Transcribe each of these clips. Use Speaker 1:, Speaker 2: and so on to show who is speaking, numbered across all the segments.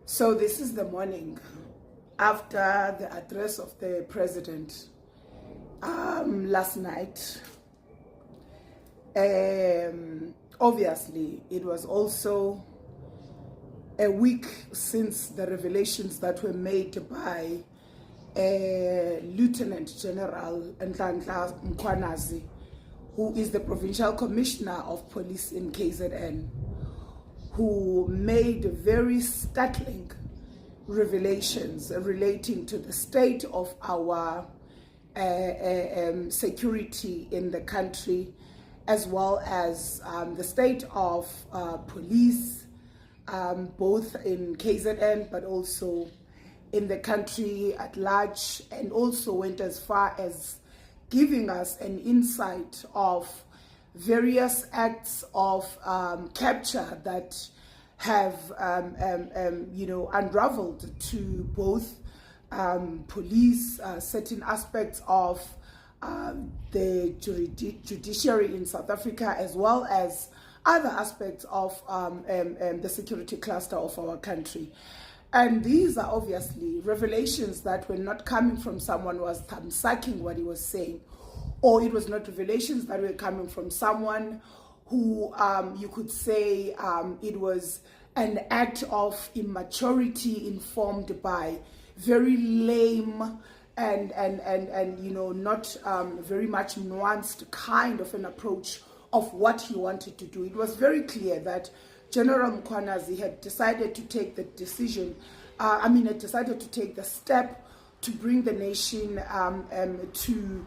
Speaker 1: So this is the morning after the address of the president last night. Obviously, it was also a week since the revelations that were made by Lieutenant General Mkhwanazi, who is the Provincial Commissioner of Police in KZN, who made very startling revelations relating to the state of our security in the country, as well as the state of police, both in KZN but also in the country at large, and also went as far as giving us an insight of various acts of capture that have unraveled to both police, certain aspects of the judiciary in South Africa, as well as other aspects of the security cluster of our country. And these are obviously revelations that were not coming from someone who was sucking what he was saying, or it was not revelations that were coming from someone who you could say it was an act of immaturity informed by very lame and not very much nuanced kind of an approach of what he wanted to do. It was very clear that General Mkhwanazi had decided to take the decision, had decided to take the step to bring the nation to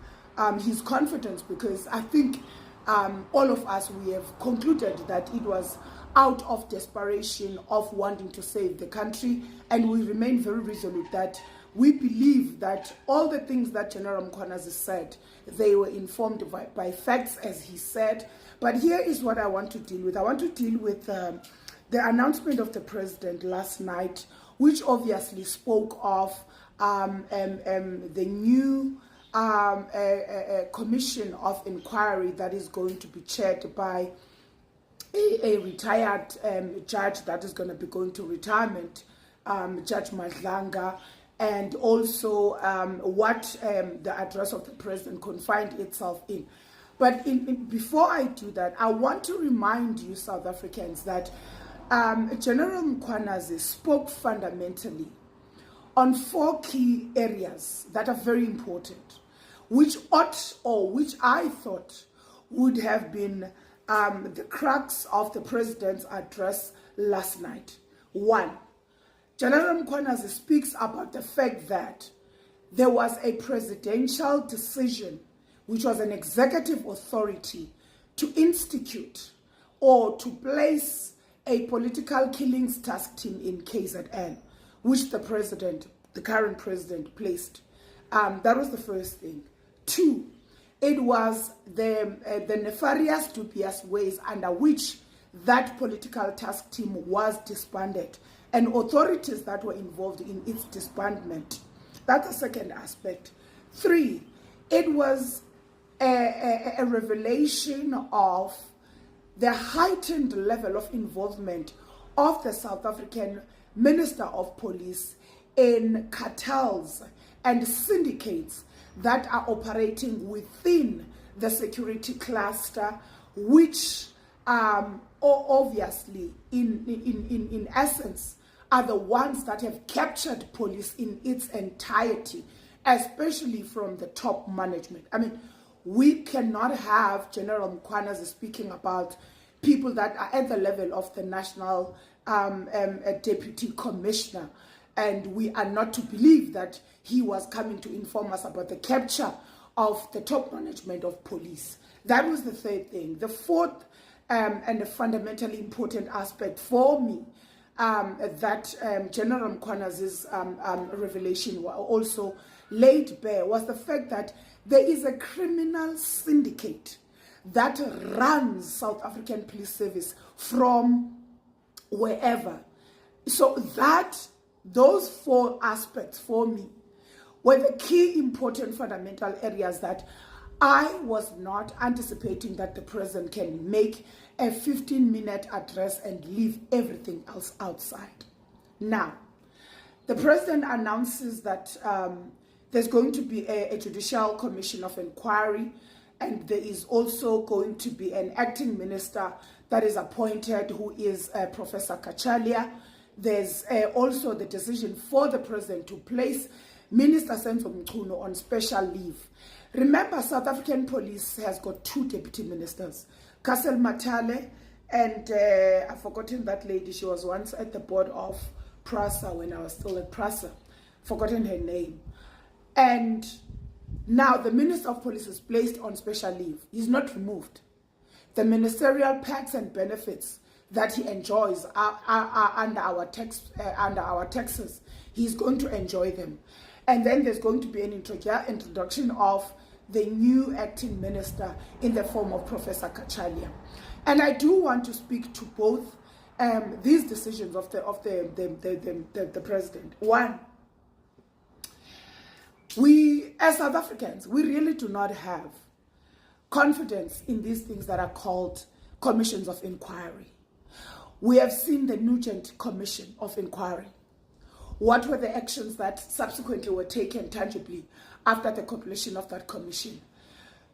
Speaker 1: his confidence, because I think all of us, we have concluded that it was out of desperation of wanting to save the country, and we remain very resolute that we believe that all the things that General Mkhwanazi said, they were informed by facts, as he said. But here is what I want to deal with. I want to deal with the announcement of the president last night, which obviously spoke of the new commission of inquiry that is going to be chaired by a retired judge that is going to be going to retirement, Judge Madlanga, and also what the address of the president confined itself in. But before I do that, I want to remind you, South Africans, that General Mkhwanazi spoke fundamentally on 4 key areas that are very important, which I thought would have been the crux of the president's address last night. 1, General Mkhwanazi speaks about the fact that there was a presidential decision, which was an executive authority, to institute or to place a political killings task team in KZN, which the current president, placed. That was the first thing. 2, it was the nefarious, dubious ways under which that political task team was disbanded, and authorities that were involved in its disbandment. That's the second aspect. 3, it was a revelation of the heightened level of involvement of the South African Minister of Police in cartels and syndicates that are operating within the security cluster, which obviously in essence are the ones that have captured police in its entirety, especially from the top management. I mean, we cannot have General Mkhwanazi speaking about people that are at the level of the National Deputy Commissioner, and we are not to believe that he was coming to inform us about the capture of the top management of police. That was the third thing. The fourth and a fundamentally important aspect for me that General Mkhwanazi's revelation also laid bare was the fact that there is a criminal syndicate that runs South African Police Service from wherever. So those 4 aspects for me were the key important fundamental areas that I was not anticipating that the president can make a 15-minute address and leave everything else outside. Now, the president announces that there's going to be a judicial commission of inquiry, and there is also going to be an acting minister that is appointed, who is Professor Kachalia. There's also the decision for the president to place Minister Senzo Mchunu on special leave. Remember, South African police has got 2 deputy ministers, Castle Matale, and I've forgotten that lady. She was once at the board of PRASA when I was still at PRASA. Forgotten her name. And now the Minister of Police is placed on special leave. He's not removed. The ministerial perks and benefits that he enjoys are under our taxes. He's going to enjoy them. And then there's going to be an introduction of the new acting minister in the form of Professor Kachalia. And I do want to speak to both these decisions of the president. One, we as South Africans, we really do not have confidence in these things that are called commissions of inquiry. We have seen the Nugent Commission of Inquiry. What were the actions that subsequently were taken tangibly after the completion of that commission?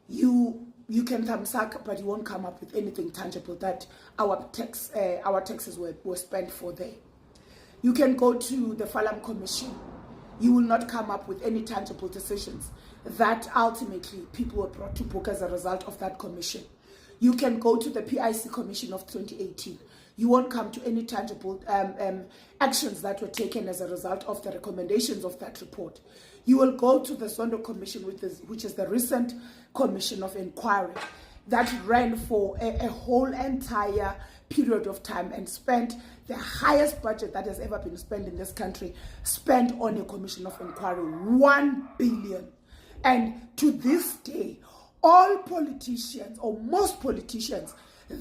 Speaker 1: You can thumbsuck, but you won't come up with anything tangible that our taxes were spent for there. You can go to the Falam Commission. You will not come up with any tangible decisions that ultimately people were brought to book as a result of that commission. You can go to the PIC Commission of 2018. You won't come to any tangible actions that were taken as a result of the recommendations of that report. You will go to the Zondo Commission, which is the recent commission of inquiry that ran for a whole entire period of time and spent the highest budget that has ever been spent in this country, spent on a commission of inquiry, 1 billion. And to this day, all politicians, or most politicians,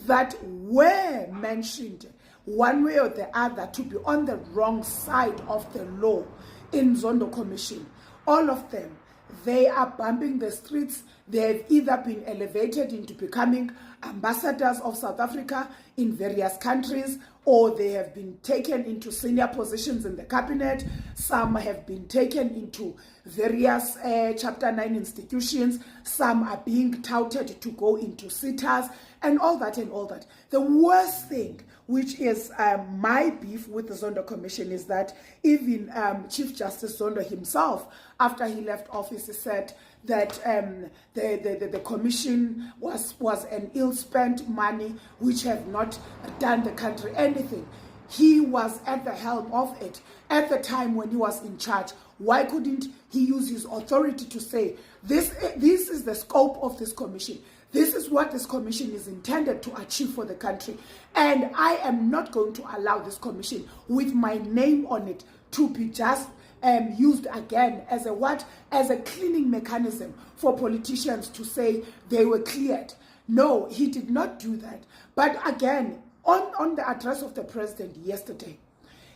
Speaker 1: that were mentioned one way or the other to be on the wrong side of the law in Zondo Commission, all of them, they are bumping the streets. They've either been elevated into becoming ambassadors of South Africa in various countries, or they have been taken into senior positions in the cabinet. Some have been taken into various Chapter 9 institutions. Some are being touted to go into sitters and all that and all that. The worst thing, which is my beef with the Zondo Commission, is that even Chief Justice Zondo himself, after he left office, he said that the commission was an ill-spent money which have not done the country anything. He was at the helm of it at the time when he was in charge. Why couldn't he use his authority to say, this is the scope of this commission? This is what this commission is intended to achieve for the country. And I am not going to allow this commission with my name on it to be just used again as a cleaning mechanism for politicians to say they were cleared. No, he did not do that. But again, on the address of the president yesterday,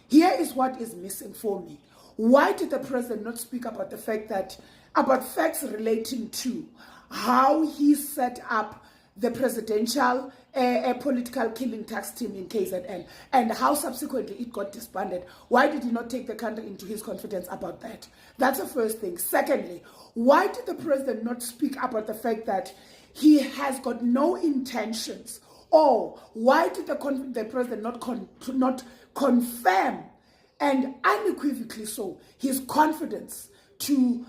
Speaker 1: here is what is missing for me. Why did the president not speak about the fact that, about facts relating to how he set up the presidential political killing tax team in KZN and how subsequently it got disbanded? Why did he not take the country into his confidence about that? That's the first thing. Secondly, why did the president not speak about the fact that he has got no intentions? Or why did the president not confirm, and unequivocally so, his confidence to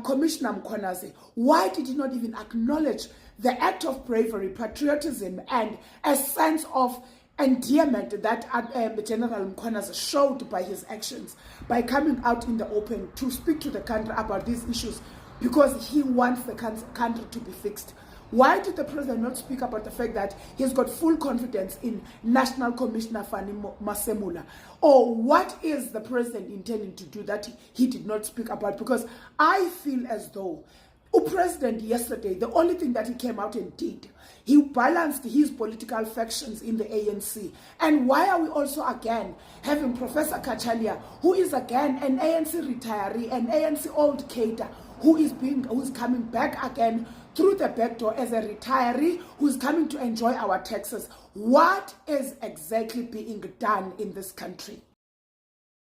Speaker 1: Commissioner Mkhwanazi? Why did he not even acknowledge the act of bravery, patriotism, and a sense of endearment that General Mkhwanazi showed by his actions, by coming out in the open to speak to the country about these issues, because he wants the country to be fixed? Why did the president not speak about the fact that he's got full confidence in National Commissioner Fani Masemula? Or what is the president intending to do that he did not speak about? Because I feel as though the president yesterday, the only thing that he came out and did, he balanced his political factions in the ANC. And why are we also again having Professor Kachalia, who is again an ANC retiree, an ANC old cadre, who is coming back again through the back door as a retiree who is coming to enjoy our taxes? What is exactly being done in this country?